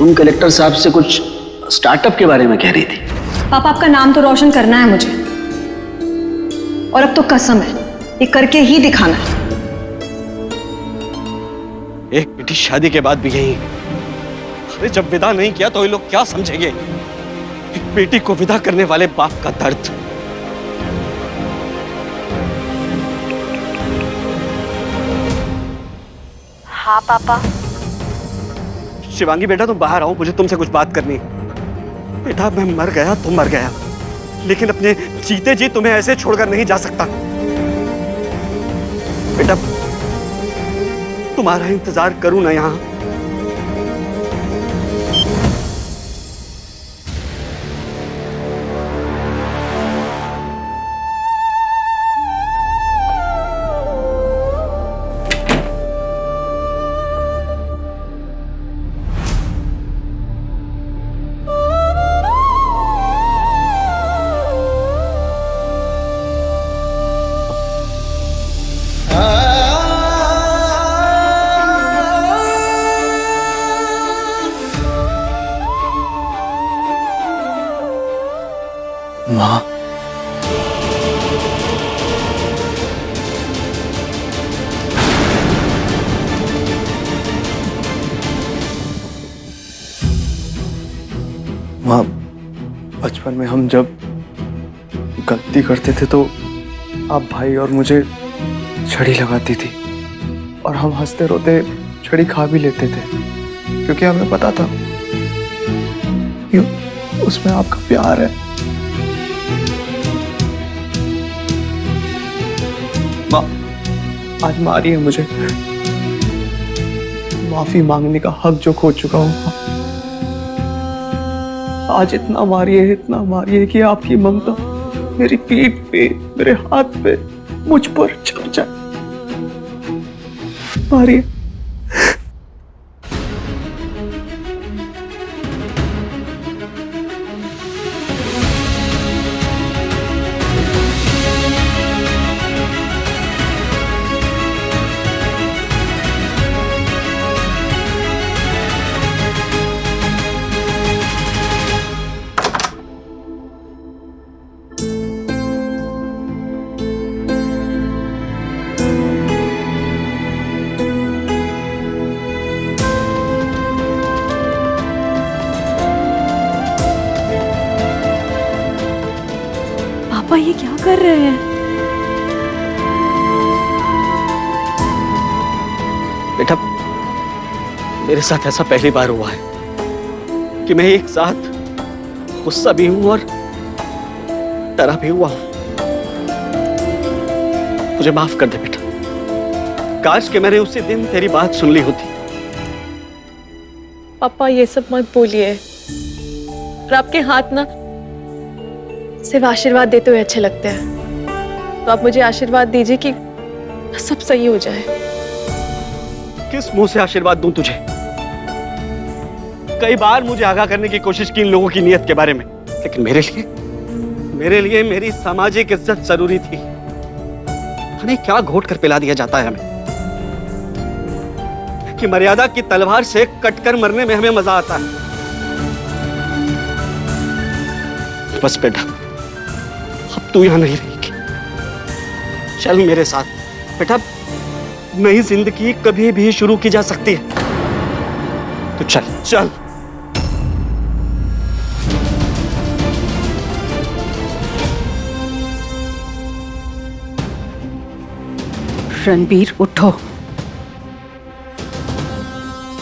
तुम कलेक्टर साहब से कुछ स्टार्टअप के बारे में कह रही थी। पापा, आपका नाम तो रोशन करना है मुझे, और अब तो कसम है ये करके ही दिखाना है। एक बेटी शादी के बाद भी यही। अरे जब विदा नहीं किया तो ये लोग क्या समझेंगे? एक बेटी को विदा करने वाले बाप का दर्द। हाँ पापा। शिवांगी बेटा, तुम बाहर आओ, मुझे तुमसे कुछ बात करनी है। बेटा, मैं मर गया तो मर गया, लेकिन अपने जीते जी तुम्हें ऐसे छोड़कर नहीं जा सकता। बेटा, तुम्हारा इंतजार करूं ना यहां? माँ, माँ, बचपन में हम जब गलती करते थे तो आप भाई और मुझे छड़ी लगाती थी, और हम हंसते रोते छड़ी खा भी लेते थे, क्योंकि हमें पता था कि उसमें आपका प्यार है। माँ, आज मारिए मुझे, माफी मांगने का हक जो खो चुका हूं। आज इतना मारिए कि आपकी ममता मेरी पीठ पे, मेरे हाथ पे, मुझ पर छप जाए। मारिए। पापा, ये क्या कर रहे हैं? बेटा, मेरे साथ ऐसा पहली बार हुआ है कि मैं एक साथ गुस्सा भी हूं और डरा भी हुआ हूं। मुझे माफ कर दे बेटा। काश कि मैंने उसी दिन तेरी बात सुन ली होती। पापा, ये सब मत बोलिए। और आपके हाथ ना सिर्फ आशीर्वाद देते हुए अच्छे लगते हैं, तो आप मुझे आशीर्वाद दीजिए कि सब सही हो जाए। किस मुंह से आशीर्वाद दूं तुझे? कई बार मुझे आगाह करने की कोशिश की इन लोगों की नीयत के बारे में, लेकिन मेरे लिए मेरी सामाजिक इज्जत जरूरी थी। हमें क्या घोट कर पिला दिया जाता है हमें कि मर्यादा की तलवार से कटकर मरने में हमें मजा आता है। बस बेटा, अब तू यहां नहीं रहेगी, चल मेरे साथ। बेटा, नई जिंदगी कभी भी शुरू की जा सकती है, तो चल चल। रणबीर, उठो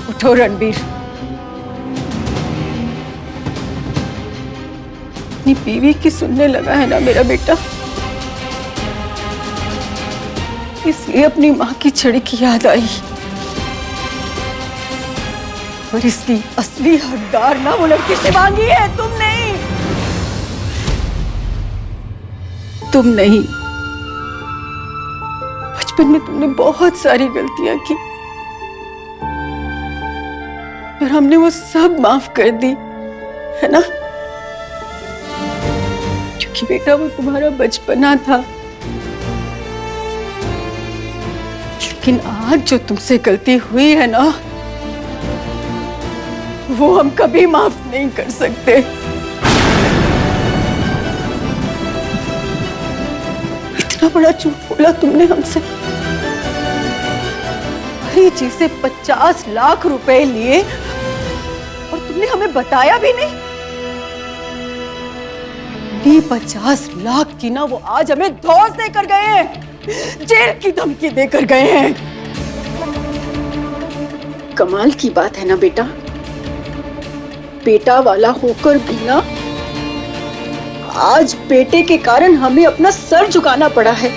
उठो रणबीर। अपनी बीवी की सुनने लगा है ना मेरा बेटा, इसलिए अपनी माँ की छड़ी की याद आई। और इसकी असली हकदार ना वो लड़की शिवांगी है, तुम नहीं। तुम नहीं। बचपन में तुमने बहुत सारी गलतियां की, पर हमने वो सब माफ कर दी, है ना? क्योंकि बेटा वो तुम्हारा बचपना था। लेकिन आज जो तुमसे गलती हुई है ना, वो हम कभी माफ नहीं कर सकते। इतना बड़ा झूठ बोला तुमने हमसे। हरी जी से 50 लाख रुपए लिए और तुमने हमें बताया भी नहीं। 50 लाख की ना वो आज हमें धौंस देकर गए हैं, जेल की धमकी देकर गए हैं। कमाल की बात है ना बेटा, बेटा वाला होकर भी ना आज बेटे के कारण हमें अपना सर झुकाना पड़ा है।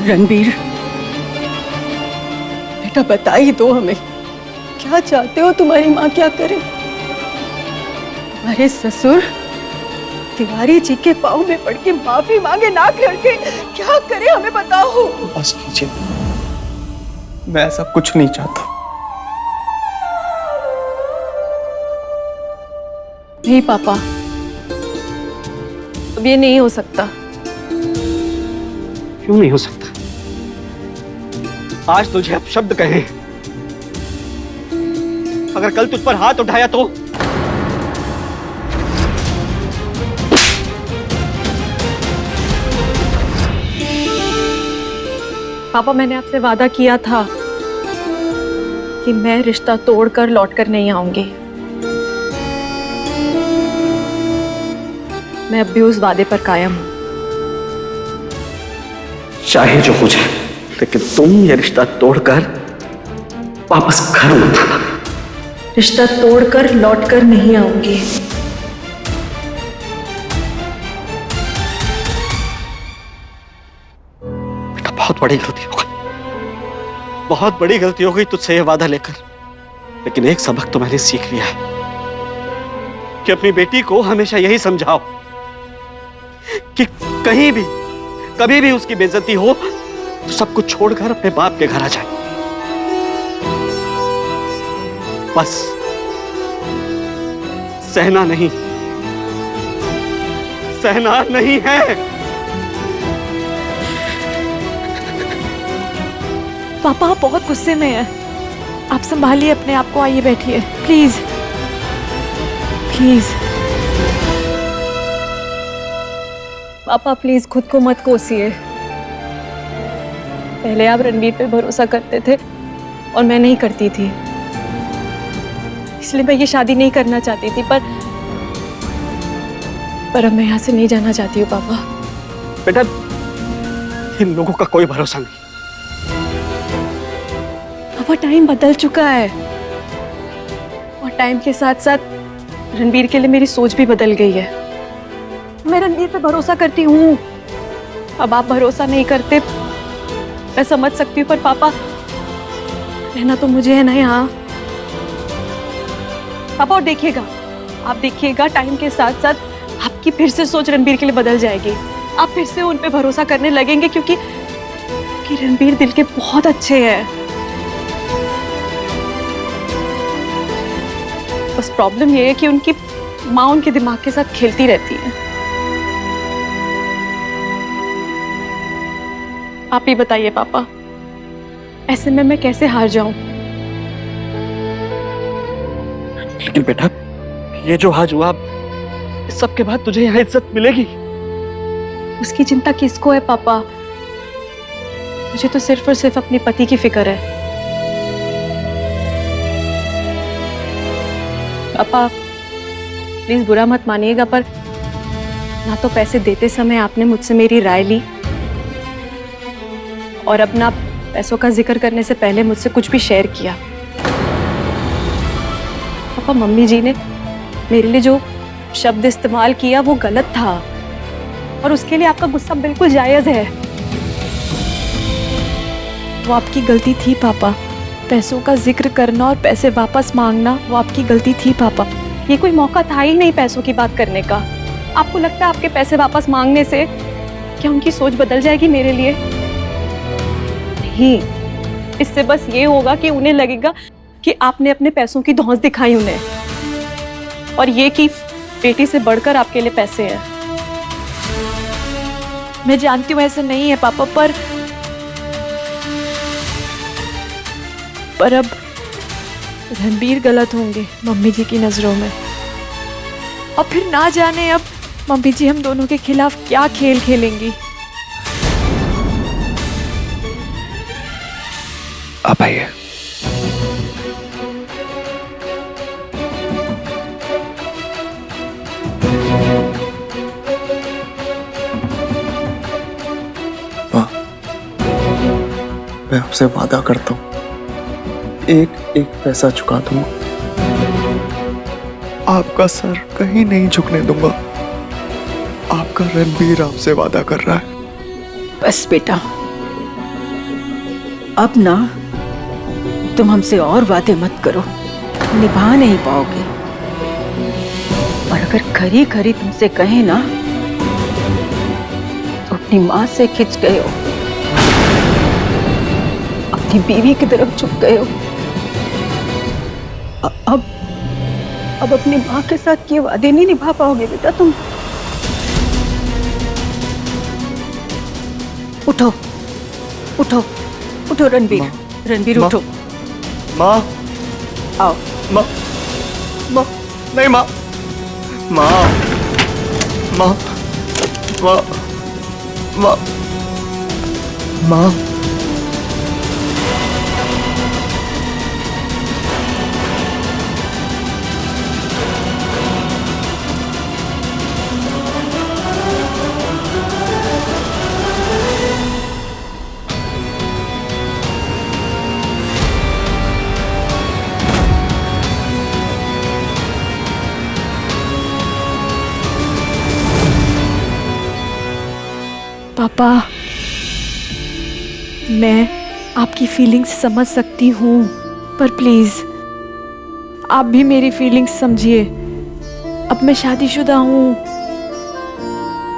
रणबीर बेटा बता ही दो हमें, क्या चाहते हो तुम्हारी माँ क्या करे? तुम्हारे ससुर तिवारी जी के पाँव में पड़ के माफी मांगे नाक लड़के क्या करे हमें बताओ। बस कीजिए, मैं ऐसा कुछ नहीं चाहता। नहीं पापा, अब ये नहीं हो सकता। क्यों नहीं हो सकता? आज तुझे अब शब्द कहे, अगर कल तुझ पर हाथ उठाया तो? पापा, मैंने आपसे वादा किया था कि मैं रिश्ता तोड़कर लौटकर नहीं आऊंगी। मैं अब भी उस वादे पर कायम हूं। चाहे जो हो जाए, लेकिन तुम ये रिश्ता तोड़कर वापस घर मत आना। रिश्ता तोड़कर लौटकर नहीं आऊंगी। बेटा, बहुत बड़ी गलती हो गई, बहुत बड़ी गलती हो गई तुझसे यह वादा लेकर। लेकिन एक सबक तो मैंने सीख लिया है कि अपनी बेटी को हमेशा यही समझाओ कि कहीं भी कभी भी उसकी बेइज्जती हो तो सब कुछ छोड़कर अपने बाप के घर आ जाए। बस सहना नहीं, सहना नहीं है। पापा, आप बहुत गुस्से में हैं। आप संभालिए अपने आप को। आइए बैठिए प्लीज, प्लीज। पापा प्लीज खुद को मत कोसिए। पहले आप रणबीर पे भरोसा करते थे और मैं नहीं करती थी, इसलिए मैं ये शादी नहीं करना चाहती थी। पर अब मैं यहाँ से नहीं जाना चाहती हूँ पापा। बेटा, इन लोगों का कोई भरोसा नहीं। पापा, टाइम बदल चुका है और टाइम के साथ साथ रणबीर के लिए मेरी सोच भी बदल गई है। मैं रणबीर पे भरोसा करती हूँ, अब आप भरोसा नहीं करते, मैं समझ सकती हूँ। पर पापा, रहना तो मुझे है ना यहाँ। पापा, और देखिएगा, आप देखिएगा टाइम के साथ साथ आपकी फिर से सोच रणबीर के लिए बदल जाएगी। आप फिर से उन पे भरोसा करने लगेंगे क्योंकि रणबीर दिल के बहुत अच्छे हैं। बस प्रॉब्लम ये है कि उनकी माँ उनके दिमाग के साथ खेलती रहती है। आप ही बताइए पापा, ऐसे में मैं कैसे हार जाऊं? लेकिन बेटा, ये जो आज हुआ, इस सब के बाद तुझे यहाँ इज्जत मिलेगी? उसकी चिंता किसको है पापा? मुझे तो सिर्फ और सिर्फ अपने पति की फिक्र है। पापा प्लीज बुरा मत मानिएगा, पर ना तो पैसे देते समय आपने मुझसे मेरी राय ली और अपना पैसों का जिक्र करने से पहले मुझसे कुछ भी शेयर किया। पापा, मम्मी जी ने मेरे लिए जो शब्द इस्तेमाल किया वो गलत था और उसके लिए आपका गुस्सा बिल्कुल जायज है। वो आपकी गलती थी पापा। पैसों का जिक्र करना और पैसे वापस मांगना वो आपकी गलती थी पापा। ये कोई मौका था ही नहीं पैसों की बात करने का। आपको लगता है आपके पैसे वापस मांगने से क्या उनकी सोच बदल जाएगी मेरे लिए? नहीं, इससे बस ये होगा कि उन्हें लगेगा कि आपने अपने पैसों की धौंस दिखाई उन्हें, और ये कि बेटी से बढ़कर आपके लिए पैसे हैं। मैं जानती हूँ ऐसा नहीं है पापा, पर अब रणबीर गलत होंगे मम्मी जी की नज़रों में, और फिर ना जाने अब मम्मी जी हम दोनों के खिलाफ क्या खेल खेलेंगी। आप आइए। माँ, मैं आपसे वादा करता हूँ, एक एक पैसा चुका दूंगा, आपका सर कहीं नहीं झुकने दूंगा। आपका रणबीर आपसे वादा कर रहा है। बस बेटा, अब ना तुम हमसे और वादे मत करो, निभा नहीं पाओगे। और अगर खरी खरी तुमसे कहे ना तो अपनी माँ से खिंच गए हो, अपनी बीवी की तरफ झुक गए हो। अब अपनी माँ के साथ किए वादे नहीं निभा पाओगे बेटा तुम। उठो उठो उठो रणबीर, रणबीर उठो। माँ, आओ। माँ, माँ, नहीं माँ, माँ, माँ, माँ, माँ, माँ, पापा, मैं आपकी फीलिंग्स समझ सकती हूँ, पर प्लीज आप भी मेरी फीलिंग्स समझिए। अब मैं शादीशुदा हूँ,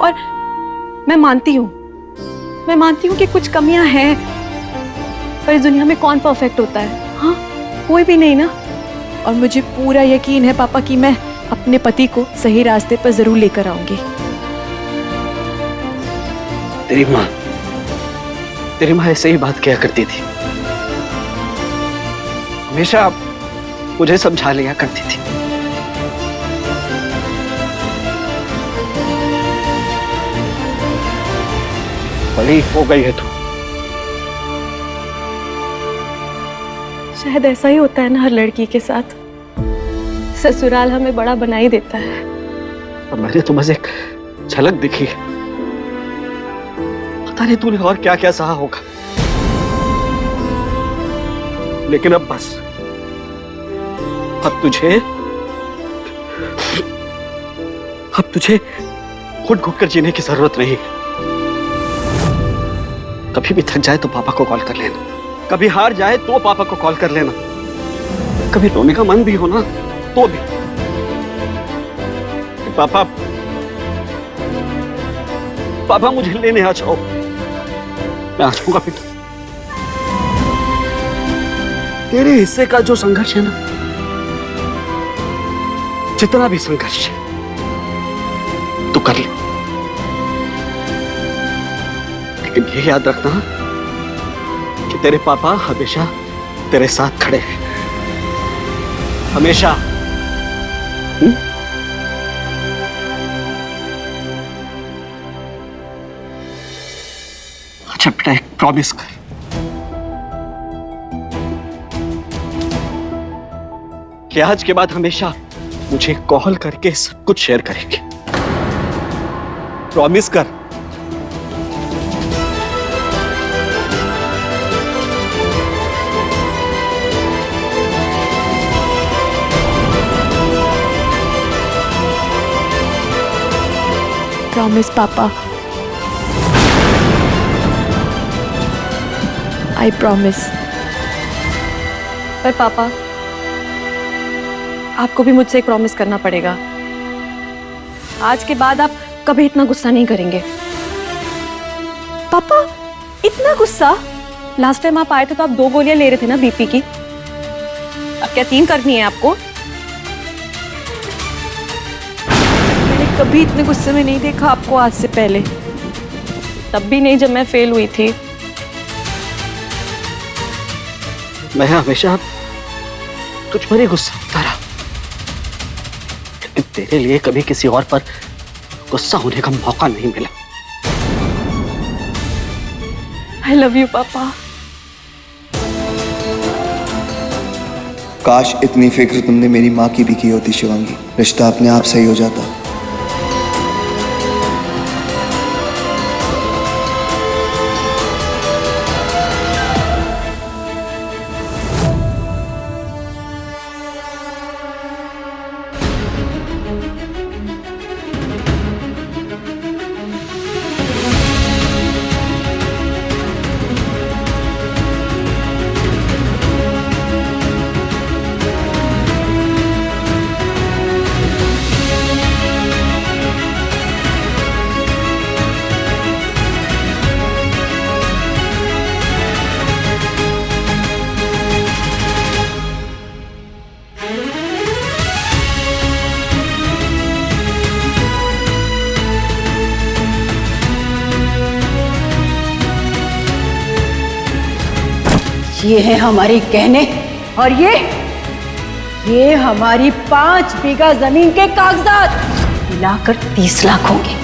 और मैं मानती हूँ कि कुछ कमियां हैं, पर इस दुनिया में कौन परफेक्ट होता है? हाँ, कोई भी नहीं ना। और मुझे पूरा यकीन है पापा कि मैं अपने पति को सही रास्ते पर जरूर लेकर आऊंगी। तेरी माँ ऐसे ही बात किया करती थी, हमेशा मुझे समझा लिया करती थी। बड़ी हो गई है तू। शायद ऐसा ही होता है ना हर लड़की के साथ, ससुराल हमें बड़ा बना ही देता है। और मैंने तो बस एक झलक दिखी है, पता नहीं तूने और क्या क्या सहा होगा, लेकिन अब बस, अब तुझे घुट घुट कर जीने की जरूरत नहीं। कभी भी थक जाए तो पापा को कॉल कर लेना, कभी हार जाए तो पापा को कॉल कर लेना, कभी रोने का मन भी हो ना तो भी, पापा मुझे लेने आ जाओ, मैं आ जाऊंगा बेटा। तेरे हिस्से का जो संघर्ष है ना, जितना भी संघर्ष है तू कर ले, लेकिन ये याद रखना कि तेरे पापा हमेशा तेरे साथ खड़े हैं, हमेशा। अच्छा बेटा, एक प्रॉमिस कर, कि आज के बाद हमेशा मुझे कॉल करके सब कुछ शेयर करेंगे। प्रॉमिस कर। प्रॉमिस पापा, आई प्रॉमिस। पर पापा, आपको भी मुझसे एक प्रॉमिस करना पड़ेगा। आज के बाद आप कभी इतना गुस्सा नहीं करेंगे। पापा इतना गुस्सा? लास्ट टाइम आप आए थे तो आप 2 गोलियां ले रहे थे ना बीपी की, अब क्या 3 करनी है आपको? मैंने कभी इतने गुस्से में नहीं देखा आपको आज से पहले। तब भी नहीं जब मैं फेल हुई थी। मैं हमेशा तुझ पर ही गुस्सा होता रहा, लेकिन तेरे लिए कभी किसी और पर गुस्सा होने का मौका नहीं मिला। आई लव यू पापा। काश इतनी फिक्र तुमने मेरी माँ की भी की होती शिवांगी, रिश्ता अपने आप सही हो जाता। ये है हमारे गहने और ये हमारी 5 बीघा जमीन के कागजात मिलाकर 30 लाख होंगे।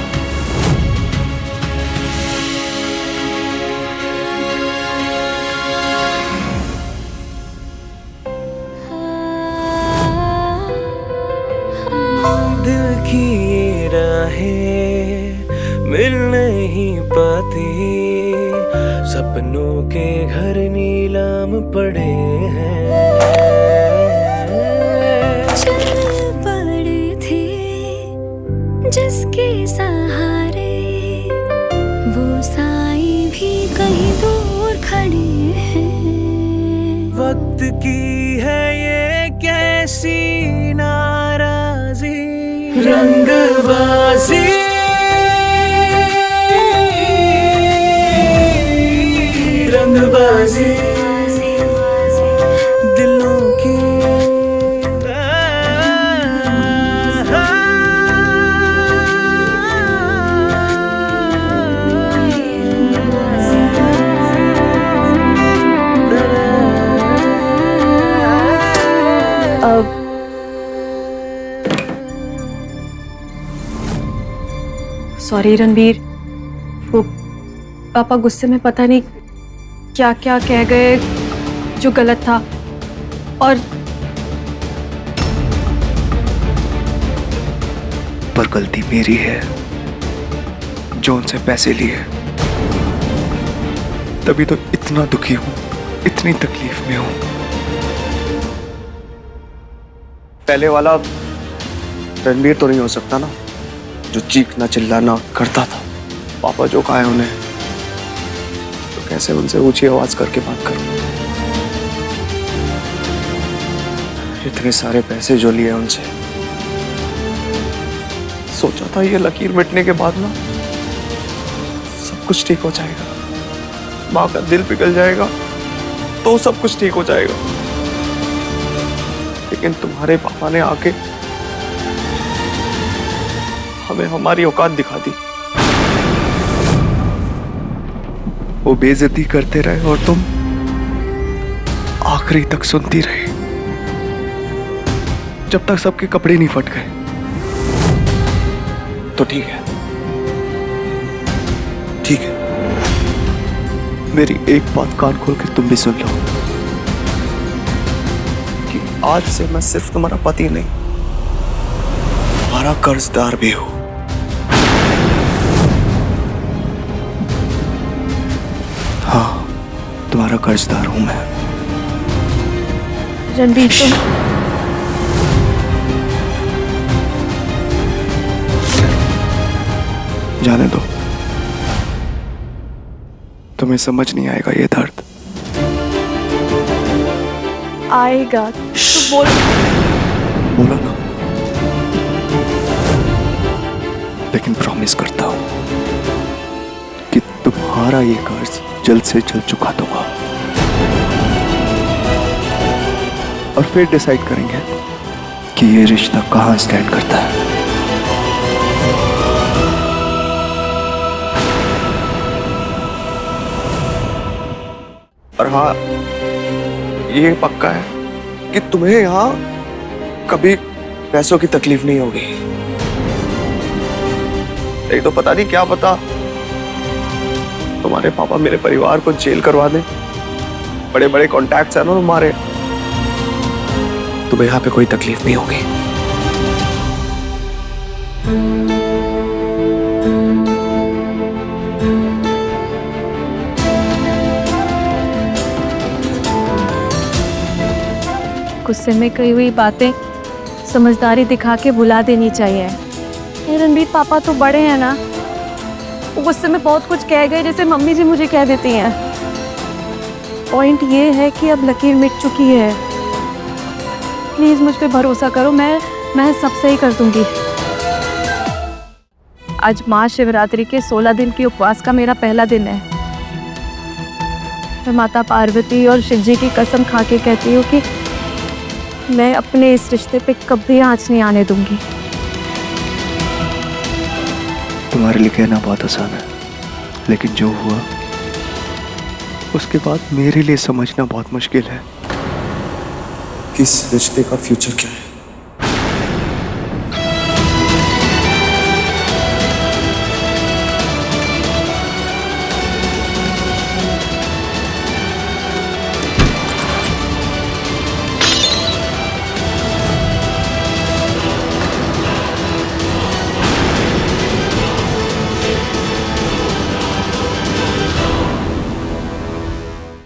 दिल की ये राहें मिल नहीं पाती, सपनों के घर नीलाम पड़े हैं। चल पड़ी थी जिसके सहारे, वो साई भी कहीं दूर खड़े हैं। वक्त की है ये कैसी नाराजी, रंगबाजी रंगबाजी दिलों की। अब सॉरी रणबीर, वो पापा गुस्से में पता नहीं क्या क्या कह गए जो गलत था, और पर गलती मेरी है जो उनसे पैसे लिए, तभी तो इतना दुखी हूं, इतनी तकलीफ में हूं। पहले वाला रणबीर तो नहीं हो सकता ना, जो चीखना चिल्लाना करता था। पापा जो कहा है उन्हें, तो कैसे उनसे ऊंची आवाज करके बात करूं। इतने सारे पैसे जो लिए उनसे, सोचा था ये लकीर मिटने के बाद ना सब कुछ ठीक हो जाएगा, माँ का दिल पिघल जाएगा तो सब कुछ ठीक हो जाएगा। लेकिन तुम्हारे पापा ने आके हमें हमारी औकात दिखा दी। वो बेइज्जती करते रहे और तुम आखिरी तक सुनती रही, जब तक सबके कपड़े नहीं फट गए। तो ठीक है, ठीक है, मेरी एक बात कान खोल के तुम भी सुन लो कि आज से मैं सिर्फ तुम्हारा पति नहीं, तुम्हारा कर्जदार भी हूं। हाँ, तुम्हारा कर्जदार हूं मैं। रणबीर तुम जाने दो, तुम्हें समझ नहीं आएगा ये दर्द। आएगा तो बोल। बोला ना, लेकिन प्रॉमिस करता हूं कि तुम्हारा ये कर्ज जल्द से जल्द चुका दूंगा, और फिर डिसाइड करेंगे कि ये रिश्ता कहां स्टैंड करता है। और हाँ, ये पक्का है कि तुम्हें यहाँ कभी पैसों की तकलीफ नहीं होगी। नहीं तो पता नहीं क्या पता तुम्हारे पापा मेरे परिवार को जेल करवा दें। बड़े बड़े कॉन्टैक्ट्स हैं ना तुम्हारे, तुम्हें यहाँ पे कोई तकलीफ नहीं होगी। गुस्से में कही हुई बातें समझदारी दिखा के भुला देनी चाहिए। ये रणबीर पापा तो बड़े हैं ना, वो गुस्से में बहुत कुछ कह गए जैसे मम्मी जी मुझे कह देती हैं। पॉइंट ये है कि अब लकीर मिट चुकी है। प्लीज मुझ पे भरोसा करो, मैं सब सही कर दूंगी। आज महाशिवरात्रि के 16 दिन के उपवास का मेरा पहला दिन है। मैं माता पार्वती और शिव जी की कसम खा के कहती हूँ कि मैं अपने इस रिश्ते पे कभी आँच नहीं आने दूंगी। तुम्हारे लिए कहना बहुत आसान है, लेकिन जो हुआ उसके बाद मेरे लिए समझना बहुत मुश्किल है। किस रिश्ते का फ्यूचर क्या है।